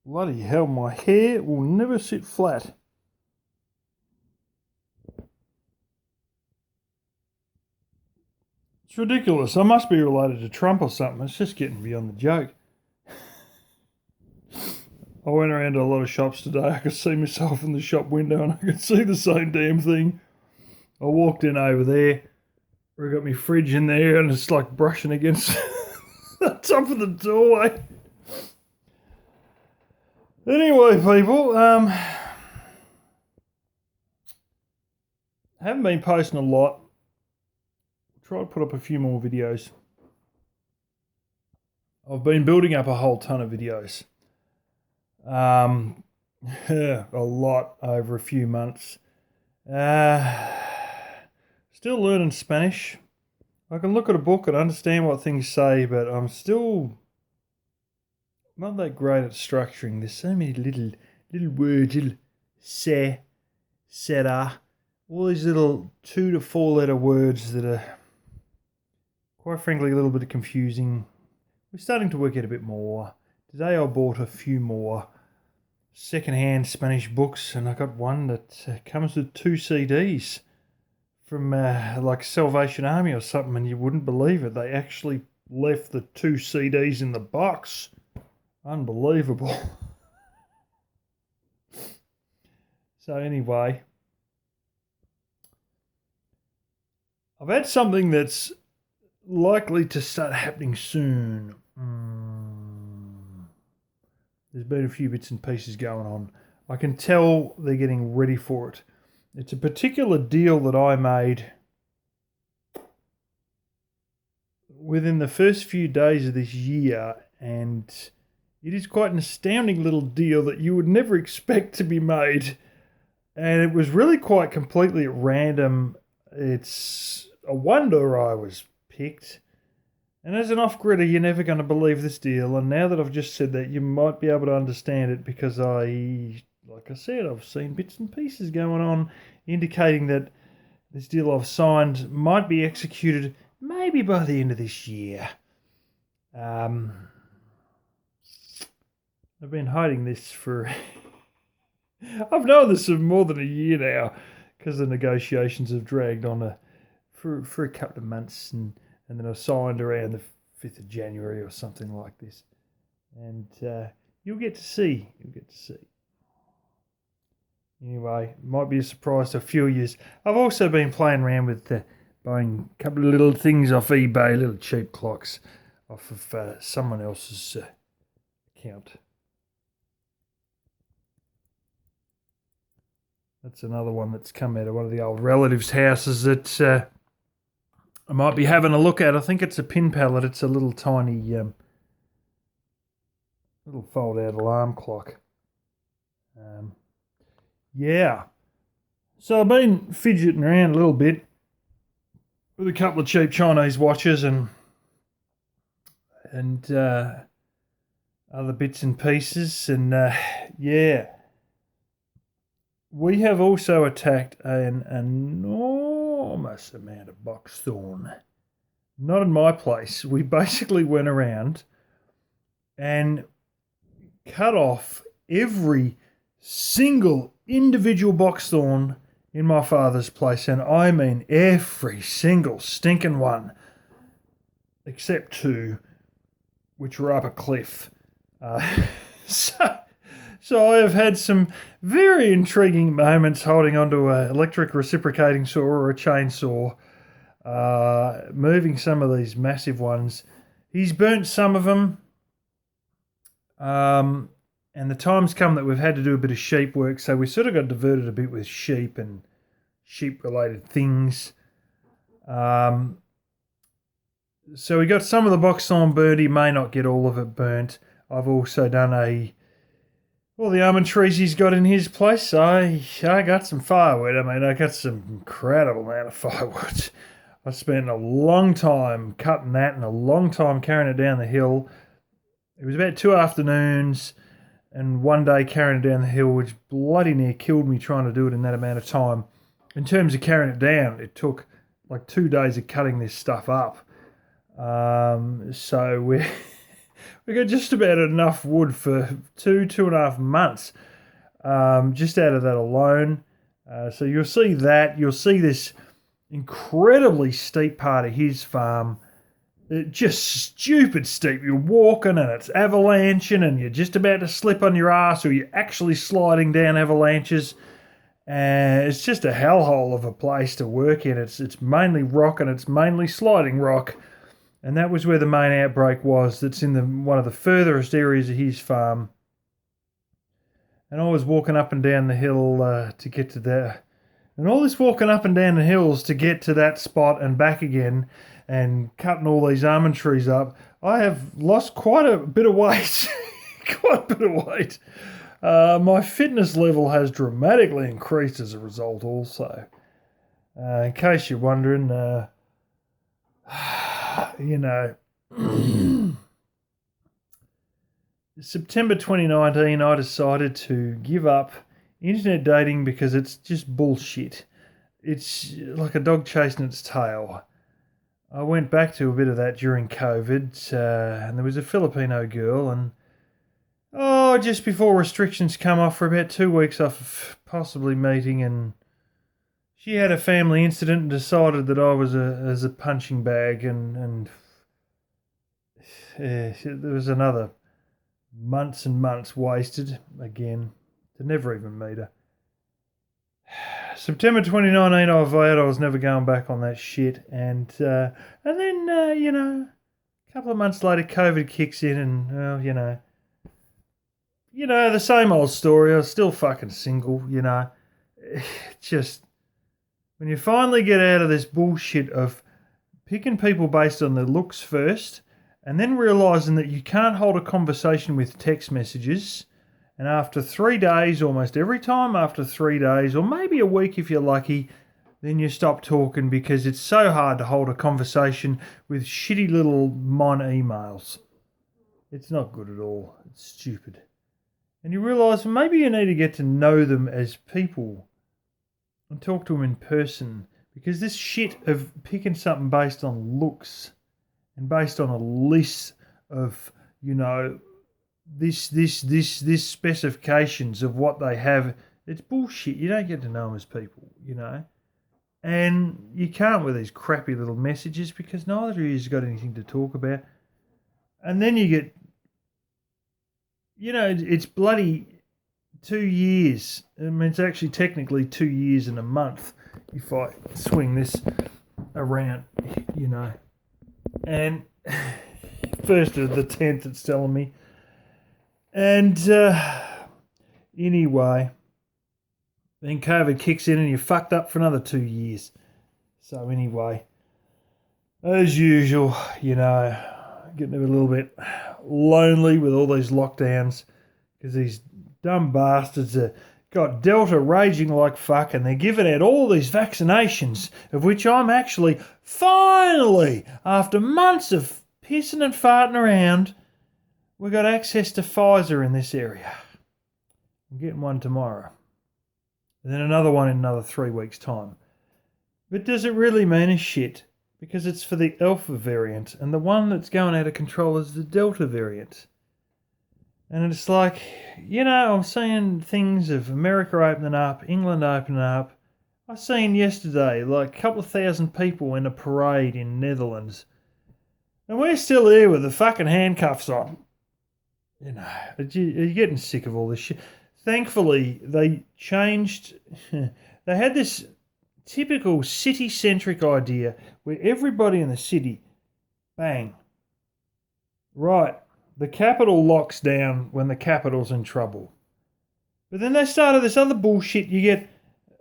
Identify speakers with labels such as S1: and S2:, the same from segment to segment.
S1: Bloody hell, my hair will never sit flat. It's ridiculous. I must be related to Trump or something. It's just getting beyond the joke. I went around to a lot of shops today. I could see myself in the shop window and I could see the same damn thing. I walked in over there. I got my fridge in there and it's like brushing against the top of the doorway. Anyway, people, haven't been posting a lot. Try to put up a few more videos. I've been building up a whole ton of videos. A lot over a few months. Still learning Spanish. I can look at a book and understand what things say, but I'm still not that great at structuring. There's so many little words, little se, será, all these little 2 to 4 letter words that are, quite frankly, a little bit confusing. We're starting to work out a bit more. Today I bought a few more second-hand Spanish books, and I got one that comes with 2 CDs from like Salvation Army or something, and you wouldn't believe it. They actually left the 2 CDs in the box. Unbelievable. So anyway, I've had something that's likely to start happening soon. There's been a few bits and pieces going on. I can tell they're getting ready for it. It's a particular deal that I made within the first few days of this year, and it is quite an astounding little deal that you would never expect to be made. And it was really quite completely at random. It's a wonder I was picked. And as an off-gridder, you're never going to believe this deal. And now that I've just said that, you might be able to understand it because like I said, I've seen bits and pieces going on indicating that this deal I've signed might be executed maybe by the end of this year. I've been hiding this for... I've known this for more than a year now because the negotiations have dragged on for a couple of months, and then I signed around the 5th of January or something like this. And you'll get to see. Anyway, might be a surprise to a few of you. I've also been playing around with buying a couple of little things off eBay, little cheap clocks off of someone else's account. That's another one that's come out of one of the old relatives' houses that I might be having a look at. I think it's a pin pallet. It's a little tiny, little fold-out alarm clock. Yeah. So I've been fidgeting around a little bit with a couple of cheap Chinese watches and other bits and pieces. And yeah. We have also attacked an enormous amount of boxthorn. Not in my place. We basically went around and cut off every single individual boxthorn in my father's place. And I mean every single stinking one. Except 2, which were up a cliff. So I have had some very intriguing moments holding onto an electric reciprocating saw or a chainsaw, moving some of these massive ones. He's burnt some of them, and the time's come that we've had to do a bit of sheep work, so we sort of got diverted a bit with sheep and sheep-related things. So we got some of the boxthorn burnt. He may not get all of it burnt. I've also done all the almond trees he's got in his place. I got some firewood. I mean, I got some incredible amount of firewood. I spent a long time cutting that and a long time carrying it down the hill. It was about 2 afternoons and one day carrying it down the hill, which bloody near killed me trying to do it in that amount of time. In terms of carrying it down, it took like 2 days of cutting this stuff up. So We got just about enough wood for 2.5 months, just out of that alone. So you'll see that. You'll see this incredibly steep part of his farm. Just stupid steep. You're walking and it's avalanching and you're just about to slip on your ass or you're actually sliding down avalanches. And it's just a hellhole of a place to work in. It's mainly rock and it's mainly sliding rock. And that was where the main outbreak was. That's in one of the furthest areas of his farm. And I was walking up and down the hill to get to there. And all this walking up and down the hills to get to that spot and back again and cutting all these almond trees up, I have lost quite a bit of weight. Quite a bit of weight. My fitness level has dramatically increased as a result also. In case you're wondering, September 2019, I decided to give up internet dating because it's just bullshit. It's like a dog chasing its tail. I went back to a bit of that during COVID, and there was a Filipino girl, and just before restrictions come off for about 2 weeks off possibly meeting, and she had a family incident and decided that I was a punching bag, and there was another months and months wasted again to never even meet her. September 2019, I vowed I was never going back on that shit, and then a couple of months later, COVID kicks in, and the same old story. I was still fucking single, Just when you finally get out of this bullshit of picking people based on their looks first, and then realising that you can't hold a conversation with text messages. And after 3 days, almost every time after 3 days, or maybe a week if you're lucky, then you stop talking because it's so hard to hold a conversation with shitty little mon emails. It's not good at all. It's stupid. And you realise maybe you need to get to know them as people and talk to them in person, because this shit of picking something based on looks and based on a list of, this specifications of what they have, it's bullshit. You don't get to know them as people, And you can't with these crappy little messages because neither of you's got anything to talk about. And then you get, it's bloody 2 years. I mean, it's actually technically 2 years and a month if I swing this around, And 1st of the 10th, it's telling me. And anyway, then COVID kicks in and you're fucked up for another 2 years. So anyway, as usual, getting a little bit lonely with all these lockdowns because these dumb bastards have got Delta raging like fuck and they're giving out all these vaccinations, of which I'm actually finally, after months of pissing and farting around, we got access to Pfizer in this area. I'm getting one tomorrow. And then another one in another 3 weeks' time. But does it really mean a shit? Because it's for the Alpha variant, and the one that's going out of control is the Delta variant. And it's like, I'm seeing things of America opening up, England opening up. I seen yesterday, like a couple of thousand people in a parade in Netherlands. And we're still here with the fucking handcuffs on. Are you getting sick of all this shit? Thankfully, they changed. They had this typical city-centric idea where everybody in the city, bang, right, the capital locks down when the capital's in trouble. But then they started this other bullshit. You get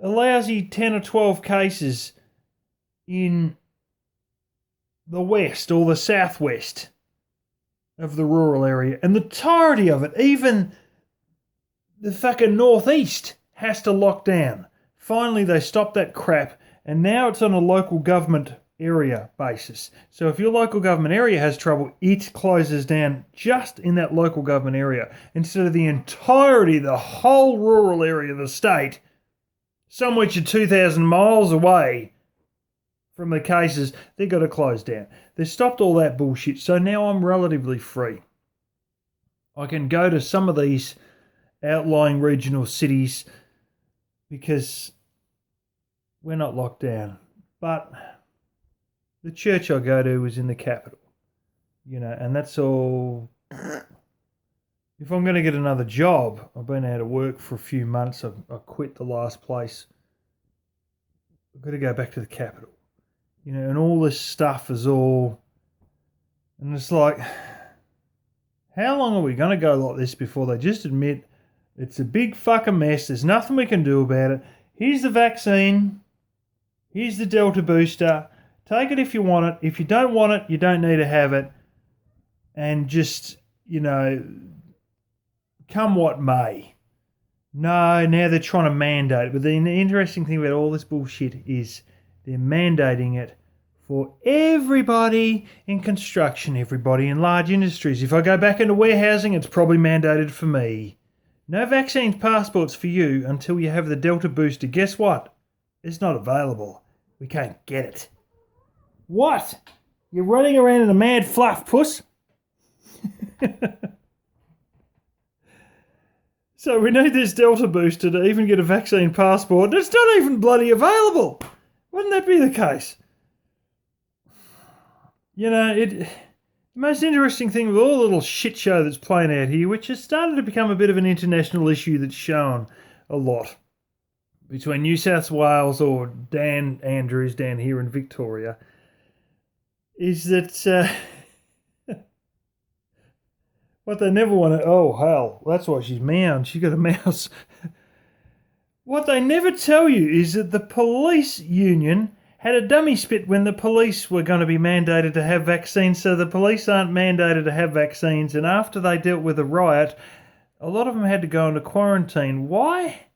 S1: a lousy 10 or 12 cases in the west or the southwest of the rural area, and the entirety of it, even the fucking northeast, has to lock down. Finally, they stopped that crap, and now it's on a local government area basis. So if your local government area has trouble, it closes down just in that local government area instead of the entirety, the whole rural area of the state, some which are 2,000 miles away from the cases, they've got to close down. They stopped all that bullshit, so now I'm relatively free. I can go to some of these outlying regional cities because we're not locked down. But the church I go to is in the capital, and that's all. If I'm going to get another job, I've been out of work for a few months. I quit the last place. I've got to go back to the capital, and all this stuff is all. And it's like, how long are we going to go like this before they just admit it's a big fucking mess? There's nothing we can do about it. Here's the vaccine. Here's the Delta booster. Take it if you want it. If you don't want it, you don't need to have it. And just, come what may. No, now they're trying to mandate it. But the interesting thing about all this bullshit is they're mandating it for everybody in construction, everybody in large industries. If I go back into warehousing, it's probably mandated for me. No vaccine passports for you until you have the Delta booster. Guess what? It's not available. We can't get it. What? You're running around in a mad fluff, puss? So we need this Delta booster to even get a vaccine passport. It's not even bloody available. Wouldn't that be the case? The most interesting thing with all the little shit show that's playing out here, which has started to become a bit of an international issue that's shown a lot between New South Wales or Dan Andrews down here in Victoria, is that what they never want to... Oh, hell, that's why she's meowing. She's got a mouse. What they never tell you is that the police union had a dummy spit when the police were going to be mandated to have vaccines, so the police aren't mandated to have vaccines, and after they dealt with a riot, a lot of them had to go into quarantine. Why?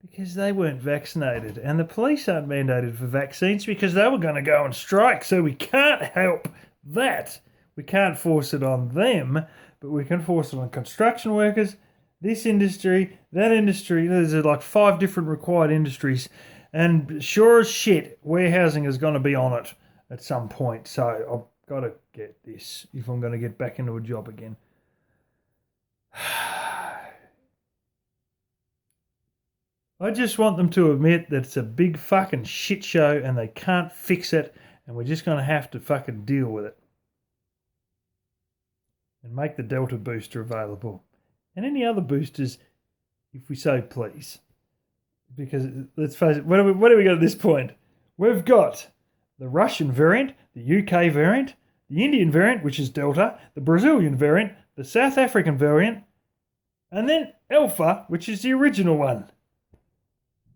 S1: Because they weren't vaccinated, and the police aren't mandated for vaccines because they were going to go on strike, so we can't help that. We can't force it on them, but we can force it on construction workers, this industry, that industry. There's like 5 different required industries. And sure as shit, warehousing is going to be on it at some point. So I've got to get this if I'm going to get back into a job again. I just want them to admit that it's a big fucking shit show and they can't fix it, and we're just going to have to fucking deal with it. And make the Delta booster available. And any other boosters, if we so please. Because, let's face it, what do we got at this point? We've got the Russian variant, the UK variant, the Indian variant, which is Delta, the Brazilian variant, the South African variant, and then Alpha, which is the original one.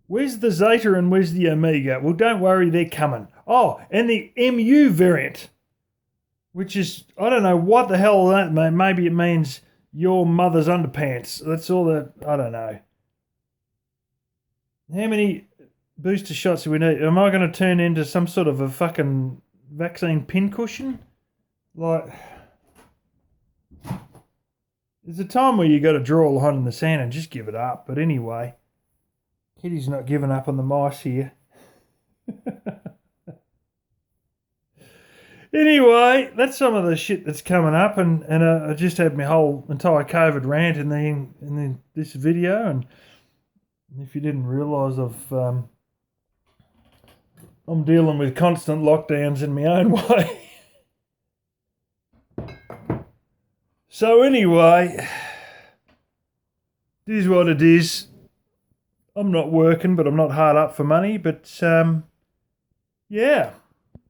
S1: Where's the Zeta and where's the Omega? Well, don't worry, they're coming. Oh, and the MU variant, which is, I don't know what the hell that means. Maybe it means your mother's underpants. That's all that, I don't know. How many booster shots do we need? Am I going to turn into some sort of a fucking vaccine pincushion? Like, there's a time where you got to draw a line in the sand and just give it up. But anyway, Kitty's not giving up on the mice here. Anyway, that's some of the shit that's coming up, and I just had my whole entire COVID rant in this video, and if you didn't realise, I'm dealing with constant lockdowns in my own way. So anyway, it is what it is. I'm not working, but I'm not hard up for money. But yeah,